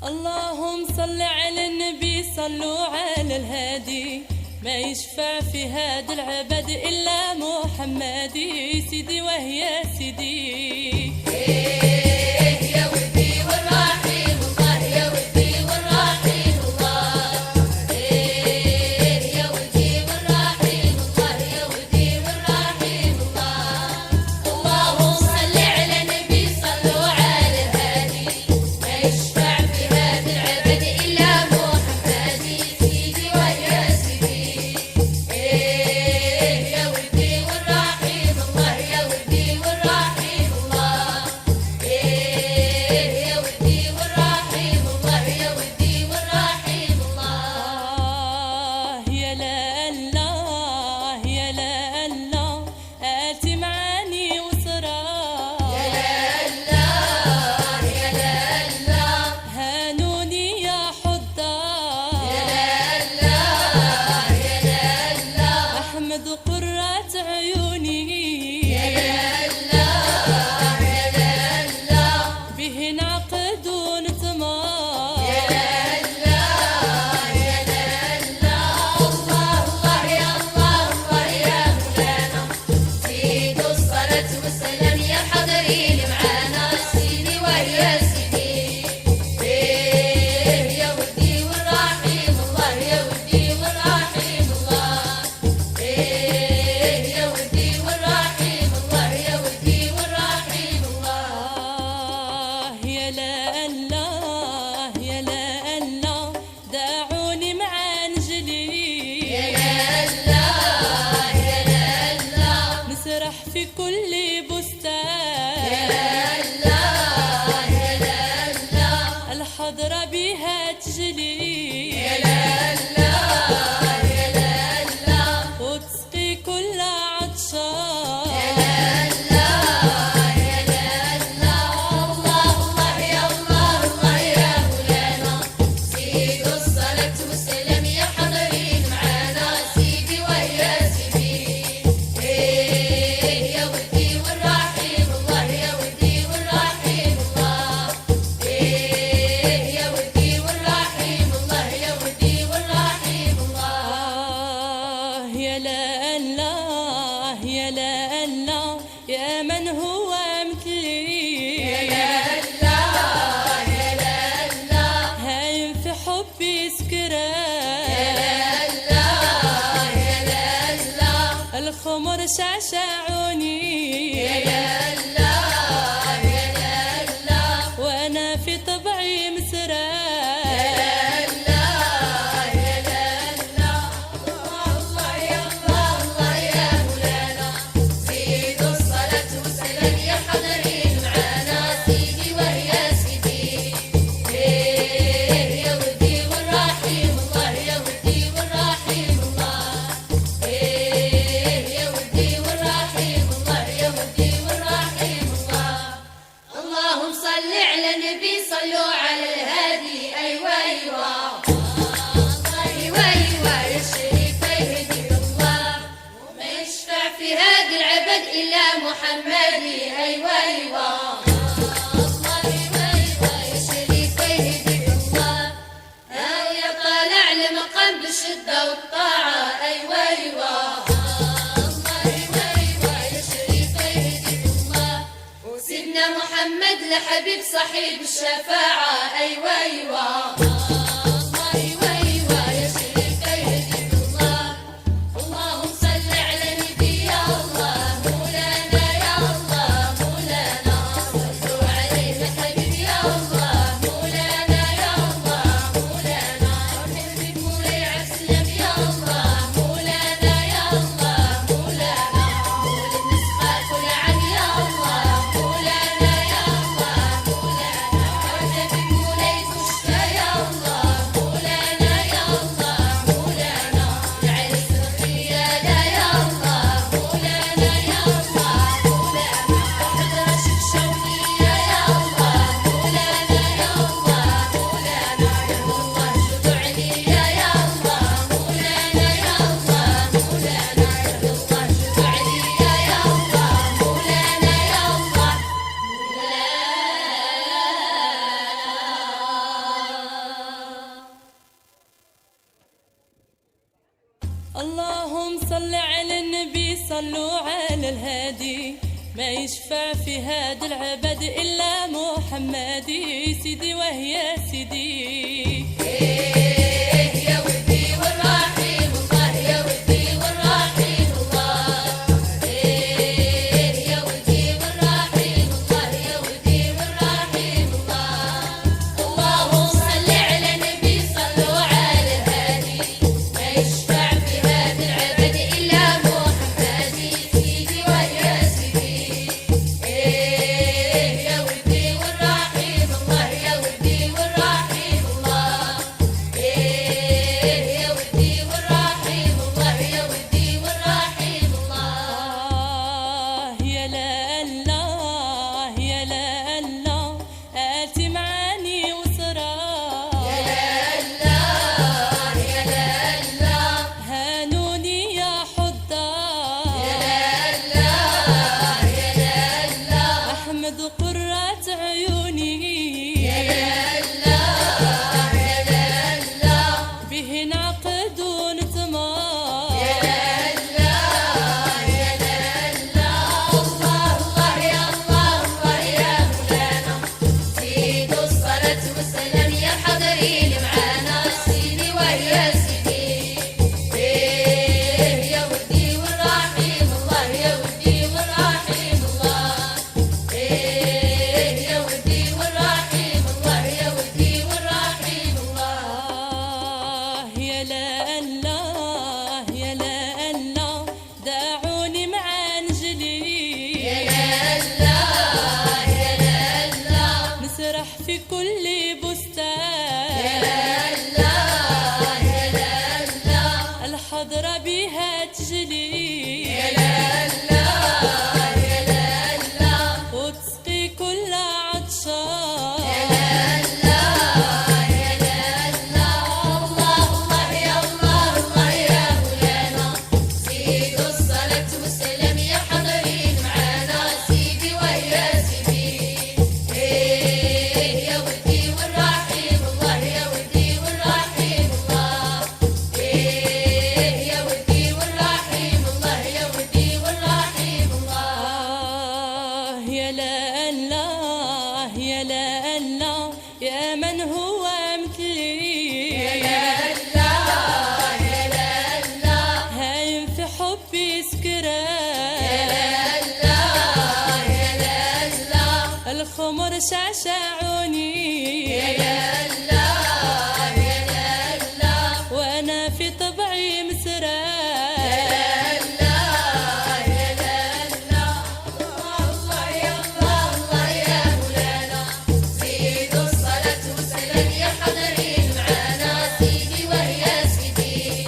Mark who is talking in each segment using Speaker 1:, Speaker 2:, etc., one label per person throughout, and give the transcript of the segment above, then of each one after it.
Speaker 1: اللهم صل على النبي، صلوا على الهادي، ما يشفع في هذا العبد إلا محمد سيدي وهي سيدي.
Speaker 2: يا ودي والرحيم الله، يا ودي والرحيم الله، يا ودي والرحيم الله، يا ودي والرحيم الله. اللهم صل على النبي، صلوا على الهادي، ما يشفع في هذا العبد إلا محمد سيدي ويا سيدي. يا ودي والرحيم الله، يا ودي والرحيم الله، يا ودي والرحيم الله، يا ودي والرحيم الله.
Speaker 1: يا لا الله يا لا الله، آتي معاني وسرى.
Speaker 2: يا الله يا الله،
Speaker 1: هانوني يا حضار.
Speaker 2: يا الله يا الله،
Speaker 1: أحمد قرة عيوني.
Speaker 2: يا الله يا الله،
Speaker 1: به نعقد ونتمار.
Speaker 2: يا الله يا الله. الله الله يا الله الله يا مولانا، زيدوا الصلاة والسلام يا حاضرين معانا سيدي ويا سيدي. يا ودي والرحيم الله، يا ودي والرحيم الله، يا ودي والرحيم الله، يا ودي والرحيم الله.
Speaker 1: يا لا الله يا لا الله، دعوني مع نجلي.
Speaker 2: يا الله يا الله،
Speaker 1: نسرح في كل بستان.
Speaker 2: يا الله يا الله،
Speaker 1: الحضرة بها تجلي.
Speaker 2: يا الله يا الله،
Speaker 1: وتسقي كل عطشان.
Speaker 2: الله يا الله. الله الله يا الله الله يا مولانا، زيدوا الصلاة والسلام يا حاضرين معانا سيدي ويا سيدي. يا ودي والرحيم الله، يا ودي والرحيم الله، يا ودي والرحيم الله، يا ودي والرحيم الله.
Speaker 1: يا لا الله يا لا الله، يا من هو مثلي.
Speaker 2: يا الله يا الله،
Speaker 1: هايم في حبي سكران.
Speaker 2: الله يا الله،
Speaker 1: الخمر شعشعوني.
Speaker 2: يا الله يا الله،
Speaker 1: وانا في طبعي مسران.
Speaker 2: الله يا الله. الله يا الله الله يا مولانا، زيدوا الصلاة والسلام يا حاضرين معانا سيدي ويا سيدي. يا ودي والرحيم الله، يا ودي والرحيم الله، يا ودي والرحيم الله، يا ودي والرحيم الله. اللهم صل على النبي، صلوا على الهادي. أيوة أيوة أيوة أيوة يا شريف يهديك الله، وما يشفع في هذا العبد إلا محمد. أيوة أيوة أيوة أيوة يا شريف يهديك الله، يا طالع لمقام بالشدة والطاعة. أيوة أيوة أيوة أيوة يا شريف يهديك الله، وسيدنا محمد لحبيب صحيب الشفاعة. أيوة أيوة أيوة أيوة يا شريف يهديك الله. اللهم صل على النبي يا الله، مولانا يا الله مولانا، صلوا عليه يا حبيبي يا الله، مولانا يا الله مولانا، حبيبي مولاي عسلم يا الله، مولانا يا الله مولانا، مولى النسخة كل عام يا الله، مولانا يا الله مولانا، حبيبي مولاي
Speaker 1: اللهم صل على النبي صلوا على الهادي ما يشفع في هذا العبد إلا محمدي سيدي وهي سيدي
Speaker 2: يا ودي والرحيم الله يا ودي والرحيم الله يا ودي والرحيم الله يا ودي والرحيم الله اللهم صل على النبي صلوا على الهادي ما يشفع في هذا العبد إلا محمدي سيدي ويا سيدي يا ودي والرحيم الله يا ودي والرحيم الله يا ودي والرحيم الله يا ودي والرحيم الله
Speaker 1: يا لا الله يا لا الله آتي معاني وسرى
Speaker 2: يا الله يا الله
Speaker 1: هانوني يا حضار
Speaker 2: يا الله يا الله
Speaker 1: أحمد قرة عيوني
Speaker 2: يا الله يا الله
Speaker 1: به نعقد ونتمار
Speaker 2: يا الله يا الله الله يا الله الله يا مولانا زيد الصلاة والسلام يا حاضرين معانا سيدي ويا سيدي يا ودي والرحيم الله يا ودي والرحيم الله يا ودي والرحيم الله يا ودي والرحيم الله
Speaker 1: يا لا الله يا لا الله دعوني مع انجلي
Speaker 2: يا الله يا الله
Speaker 1: نسرح في كل بستان
Speaker 2: يا الله يا الله
Speaker 1: الحضرة بها تجلي
Speaker 2: يا الله يا الله
Speaker 1: وتسقي كل عطشان
Speaker 2: الله يا الله الله يا الله الله يا مولانا زيد الصلاة والسلام يا حاضرين معانا سيدي ويا سيدي يا ودي والرحيم الله يا ودي والرحيم الله يا ودي والرحيم الله يا ودي والرحيم الله
Speaker 1: يا لا الله يا لا الله يا من هو مثلي
Speaker 2: يا الله يا الله
Speaker 1: هايم في حبي سكران
Speaker 2: الله يا الله
Speaker 1: الخمر شعشعوني
Speaker 2: الله يا الله
Speaker 1: وانا في طبعي مسران
Speaker 2: الله يا الله الله يا الله الله يا مولانا زيد الصلاة والسلام يا حاضرين معانا سيدي ويا سيدي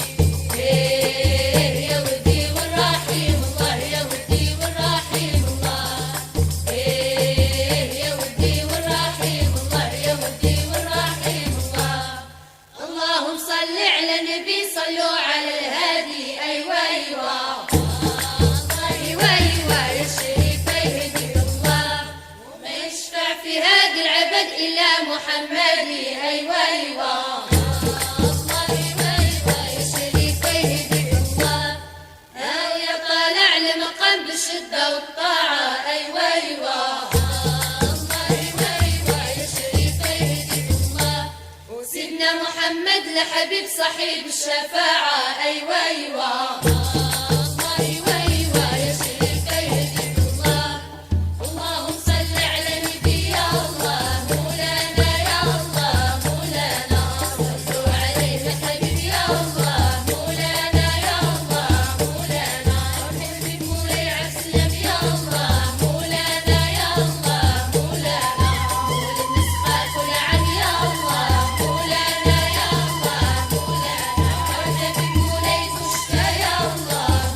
Speaker 2: يا ودي والرحيم الله يا ودي والرحيم الله يا ودي والرحيم الله يا ودي والرحيم الله اللهم صل على النبي صلوا على الهادي أيوة أيوة أيوة أيوة يا شريف يهدي الله وما يشفع في هذا العبد إلا محمدي أيوة أيوة أيوة أيوة يا شريف يهدي الله يا طالع لمقام بالشدة والطاعة أيوة أيوة أيوة أيوة يا شريف يهدي الله وسيدنا محمد لحبيب صحيب الشفاعة أيوة أيوة أيوة أيوة يا شريف يهدي الله اللهم صل على نبي يا الله مولانا يا الله مولانا صلوا عليه يا حبيب يا الله مولانا يا الله مولانا حبيب مولاي عسلم يا الله مولانا يا الله مولانا مولى النسخة كل عام يا الله مولانا يا الله مولانا حبيب مولاي تشفى يا الله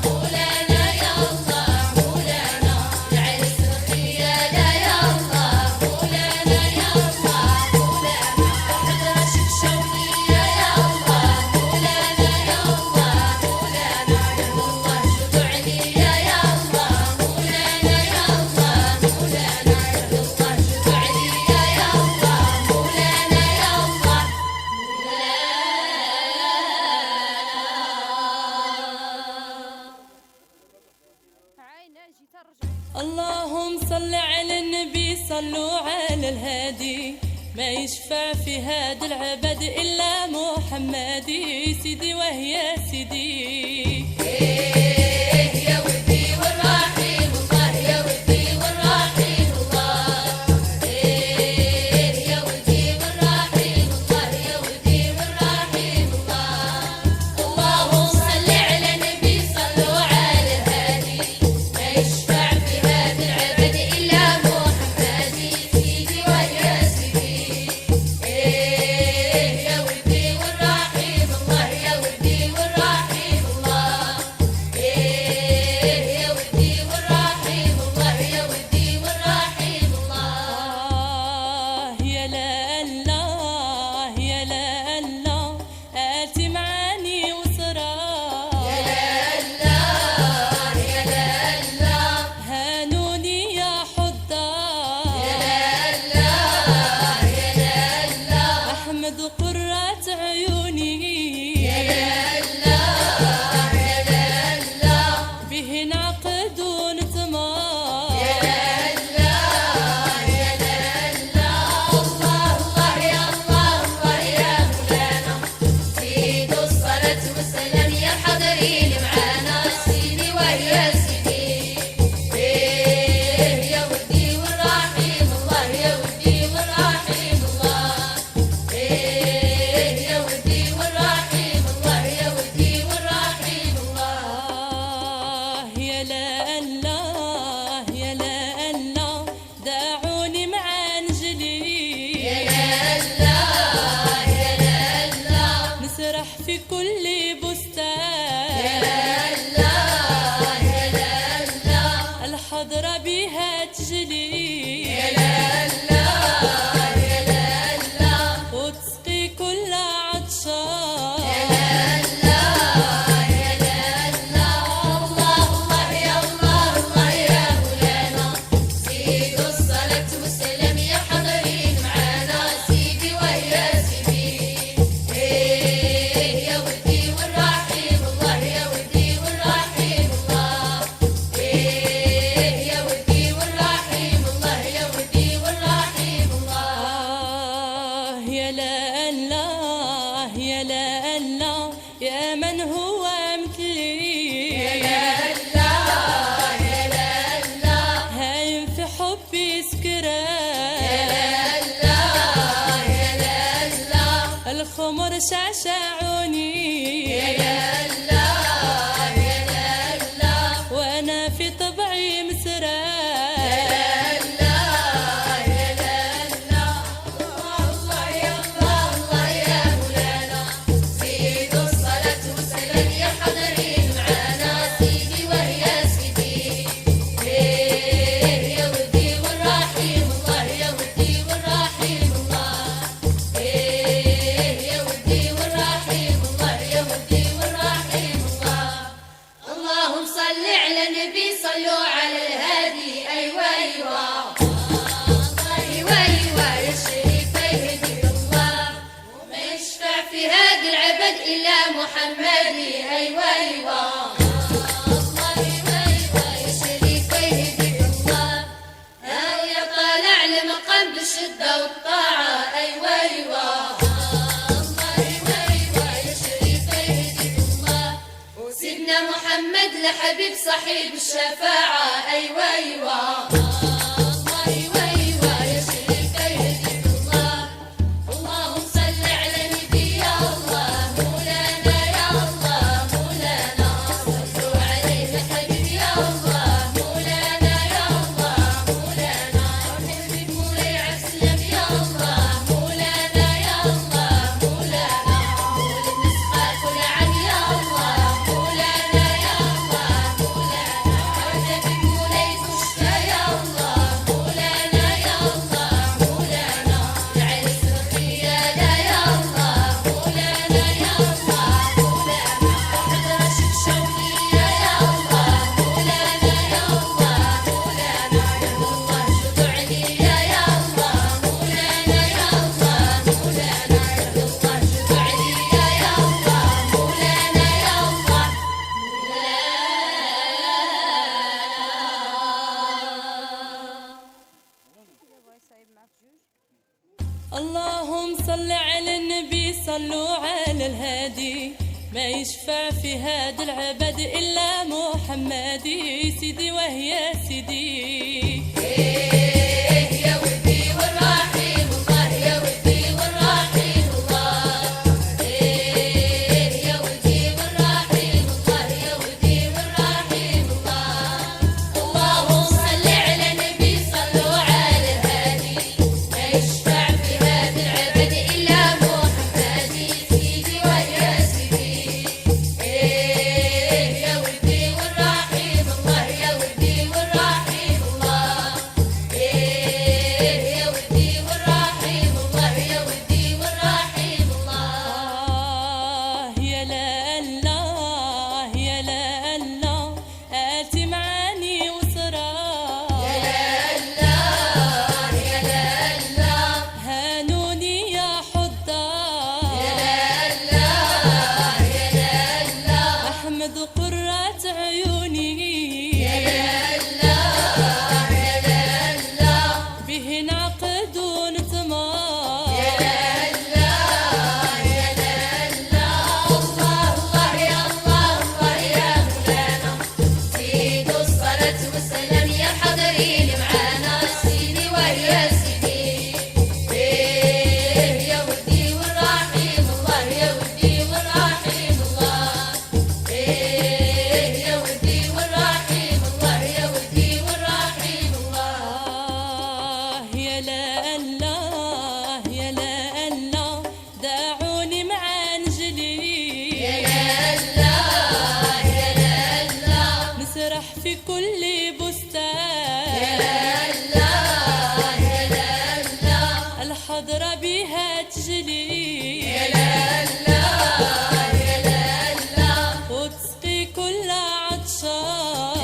Speaker 1: صلوا على الهادي ما يشفع في هاد العبد إلا محمدي سيدي وهي سيدي.
Speaker 2: يا ودي والرحيم الله يا ودي والرحيم الله يا ودي والرحيم الله يا ودي والرحيم الله اللهم صل على النبي صلوا على الهادي ما يشفع في هذا العبد إلا محمدي سيدي ويا سيدي يا ودي والرحيم الله يا ودي والرحيم الله يا ودي والرحيم الله يا ودي والرحيم الله
Speaker 1: يا لا الله يا لا الله آتي معاني وصراح
Speaker 2: يا الله يا الله
Speaker 1: هانوني يا حضار
Speaker 2: يا الله يا الله
Speaker 1: أحمد قرة عيوني
Speaker 2: يا الله يا الله
Speaker 1: به نعقد ونتمار
Speaker 2: يا الله يا الله الله يا الله الله يا مولانا زيد الصلاة والسلام يا حاضرين معانا سيدي ويا سيدي يا ودي والرحيم الله يا ودي والرحيم الله يا ودي والرحيم الله يا ودي والرحيم الله
Speaker 1: يا لا الله يا لا الله داعوني مع انجلي
Speaker 2: يا الله يا الله
Speaker 1: نسرح في كل بستان
Speaker 2: يا الله يا الله
Speaker 1: الحضرة بها تجلي
Speaker 2: يا الله يا الله
Speaker 1: وتسقي كل عطشان
Speaker 2: يا الله يا الله يا الله الله يا مولانا زيد الصلاة والسلام يا حاضرين معانا سيدي ويا سيدي يا ودي والرحيم الله يا ودي والرحيم الله يا ودي والرحيم الله يا ودي والرحيم الله
Speaker 1: يا لا الله يا لا الله يا من هو مثلي
Speaker 2: يا الله يا الله
Speaker 1: هايم في حبي سكران
Speaker 2: الله يا الله
Speaker 1: الخمر شعشعوني
Speaker 2: يا الله يا الله
Speaker 1: وانا في طبعي مسران
Speaker 2: الله يا الله الله يا الله الله يا مولانا زيد الصلاة والسلام يا حاضرين معانا سيدي ويا سيدي يا ودي والرحيم الله يا ودي والرحيم الله يا ودي والرحيم الله يا ودي والرحيم الله اللهم صل على النبي صلوا على الهادي أيوة أيوة أيوة أيوة يا شريف يهدي الله وما يشفع في هذا العبد إلا محمدي أيوة أيوة أيوة أيوة يا شريف يهدي الله يا طالع لمقام بالشدة والطاعة أيوة أيوة أيوة أيوة يا شريف يهدي الله وسيدنا محمد لحبيب صحيب الشفاعة أيوة أيوة أيوة أيوة يا شريف يهدي الله اللهم صل على النبي يا الله مولانا يا الله مولانا صلوا عليه يا حبيبي يا الله مولانا يا الله مولانا حبيب مولاي عبد يا الله مولانا يا الله مولانا مولد نسخة كل عام يا الله مولانا يا الله مولانا حبيب مولاي كشتا يا الله
Speaker 1: صل على النبي صلوا على الهادي ما يشفع في هاد العبد إلا محمدي سيدي وهي سيدي
Speaker 2: يا ودي والرحيم الله يا ودي والرحيم الله يا ودي والرحيم الله يا ودي والرحيم الله اللهم صل على النبي صلوا على الهادي ما يشفع في هذا العبد إلا محمدي سيدي ويا سيدي يا ودي والرحيم الله يا ودي والرحيم الله يا ودي والرحيم الله يا ودي والرحيم الله
Speaker 1: يا لا الله يا لا الله آتي معاني وسرى
Speaker 2: يا لا الله
Speaker 1: هانوني يا حضار
Speaker 2: يا الله
Speaker 1: أحمد قرة عيوني به نعقد ونتمار يا لا الله يا لا الله داعوني مع انجلي نسرح في كل بستان الحضرة بها تجلي وتسقي كل عطشان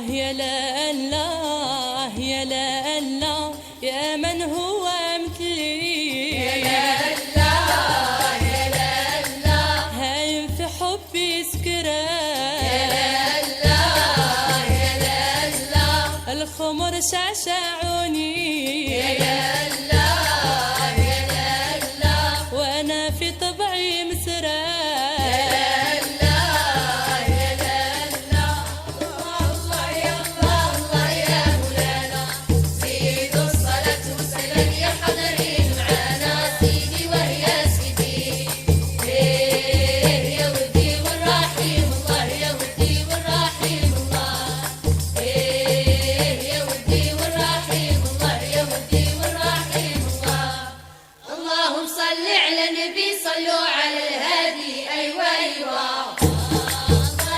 Speaker 1: يا لا الله يا لا الله يا من هو مثلي هايم في حبي سكران الخمر شعشعوني وانا في طبعي مسران
Speaker 2: اللهم صل على النبي صلوا على الهادي أيوة أيوة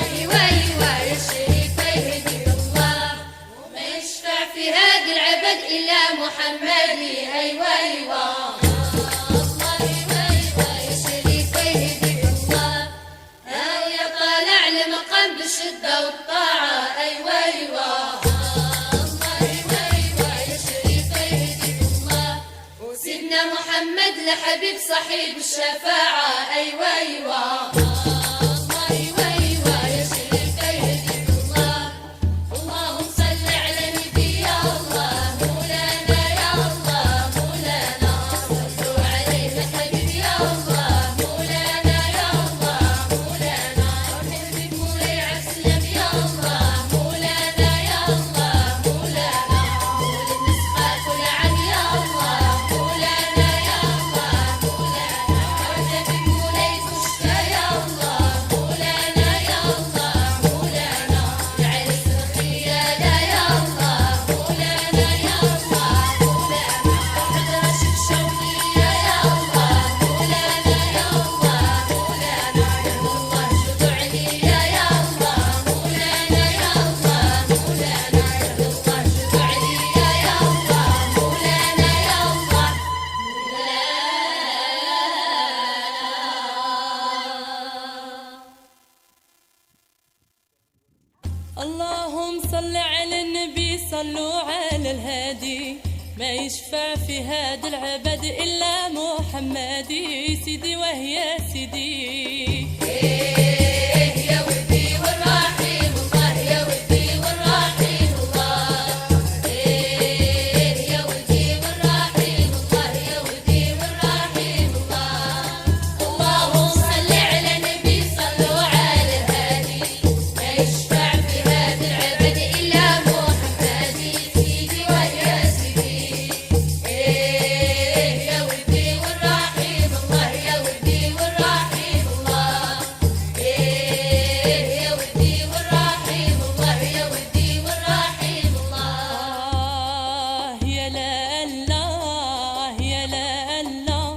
Speaker 2: أيوة أيوة يا شريف يهدي الله وما يشفع في هذا العبد إلا محمدي أيوة أيوة يا شريف يهدي الله يا طالع لمقام بالشدة والطاعة أيوة أيوة يا شريف يهدي الله وسيدنا محمد لحبيب صاحب الشفاعة أيوة أيوة يا شريف يهدي الله اللهم صل على النبي يا الله مولانا يا الله مولانا صلوا عليه حبيب يا الله مولانا يا الله مولانا حبيب مولاي عسلم يا الله مولانا يا الله مولانا مولد نسخة كل عام يا الله مولانا يا الله مولانا حبيب مولاي تشكى يا الله
Speaker 1: اللهم صل على النبي صلوا على الهادي ما يشفع في هذا العبد إلا محمدي سيدي وهي سيدي
Speaker 2: يا ودي والرحيم الله يا ودي والرحيم الله يا ودي والرحيم الله يا ودي والرحيم الله اللهم صل على النبي صلوا على الهادي ما يشفع في هذا العبد إلا محمدي سيدي ويا سيدي يا ودي والرحيم الله يا ودي والرحيم الله يا ودي والرحيم الله يا ودي والرحيم الله
Speaker 1: يا لا الله يا لا الله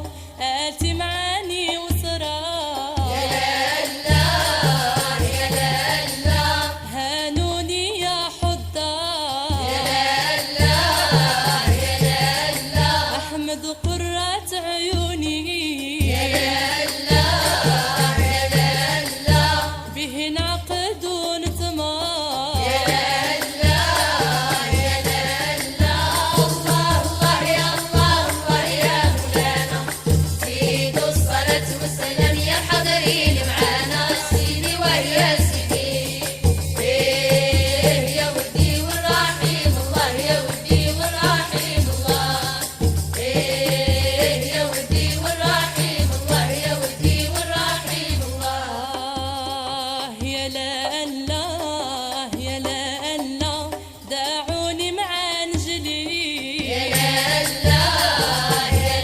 Speaker 1: آتي معاني وسرى
Speaker 2: يا الله يا الله
Speaker 1: هانوني يا حضار
Speaker 2: يا الله يا الله
Speaker 1: أحمد قرة عيوني
Speaker 2: يا الله يا الله
Speaker 1: به نعقد ونتمار
Speaker 2: يا الله يا الله الله يا الله الله يا مولانا زيد الصلاة والسلام يا حاضرين معانا سيدي ويا سيدي يا ودي والرحيم الله يا ودي والرحيم الله يا ودي والرحيم الله يا ودي والرحيم الله
Speaker 1: يا لا الله يا لا الله دعوني مع انجلي
Speaker 2: يا الله يا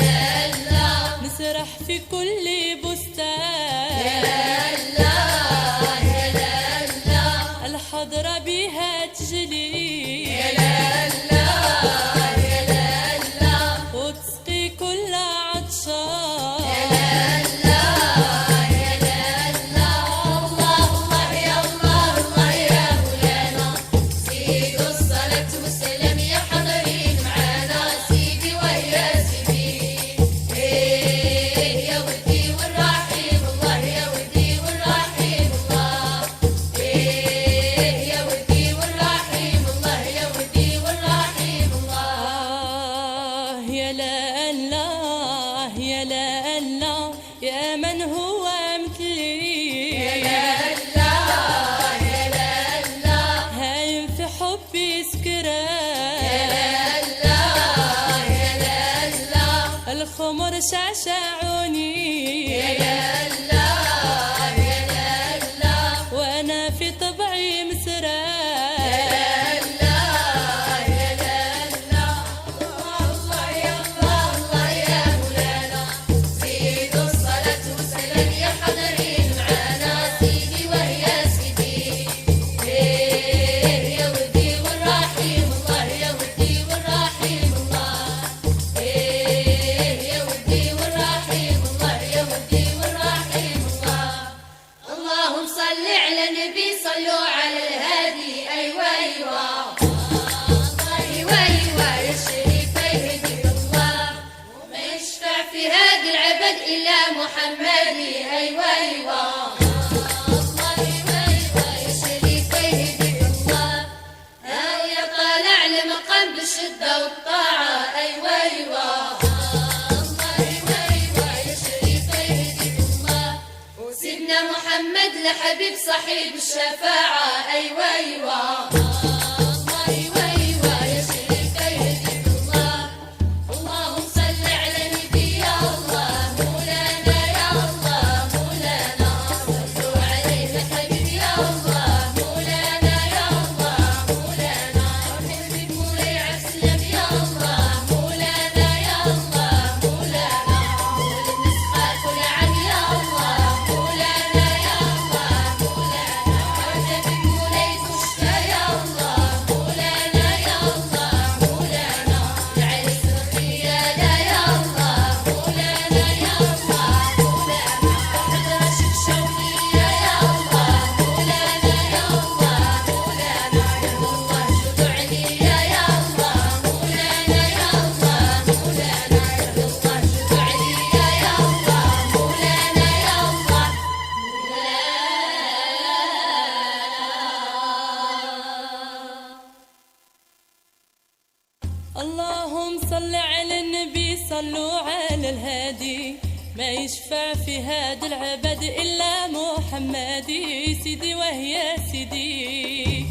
Speaker 2: الله
Speaker 1: نسرح في كل بستان
Speaker 2: يا الله يا الله
Speaker 1: الحضرة بها تجلي
Speaker 2: يا الله يا الله
Speaker 1: وتسقي كل عطشان
Speaker 2: الله يا الله الله يا الله الله يا مولانا زيد الصلاة والسلام يا حاضرين معانا سيدي ويا سيدي يا ودي والرحيم الله يا ودي والرحيم الله يا ودي والرحيم الله يا ودي والرحيم الله
Speaker 1: يا لا الله يا لا الله يا من هو مثلي
Speaker 2: الله يا الله
Speaker 1: هايم في حبي سكران
Speaker 2: الله يا الله
Speaker 1: الخمر شعشعوني
Speaker 2: الله يا الله
Speaker 1: وانا في طبعي مسران
Speaker 2: الله يا الله الله يا الله الله يا مولانا زيد الصلاة والسلام يا حاضرين معانا سيدي ويا سيدي يا ودي والرحيم الله يا ودي والرحيم الله يا ودي والرحيم الله يا ودي والرحيم الله اللهم صل على النبي صلوا على الهادي أيوة أيوة أيوة أيوة يا شريف يهديك الله وما يشفع في هذا العبد إلا محمدي أيوة أيوة أيوة أيوة يا شريف يهديك الله يا طالع لمقام بالشدة والطاعة أيوة أيوة أيوة أيوة يا شريف يهديك الله وسيدنا محمد لحبيب صحيب الشفاعة أيوة أيوة أيوة أيوة يا شريف يهديك الله اللهم صل على نبي يا الله مولانا يا الله مولانا صلوا عليه حبيب يا الله مولانا يا الله مولانا حبيب مولاي عسلم يا الله مولانا يا الله مولانا مولى النسخة كل عام يا الله مولانا يا الله مولانا حبيب مولاي تشفى يا الله
Speaker 1: صلوا على الهادي ما يشفع في هذا العبد إلا محمدي سيدي وهي سيدي.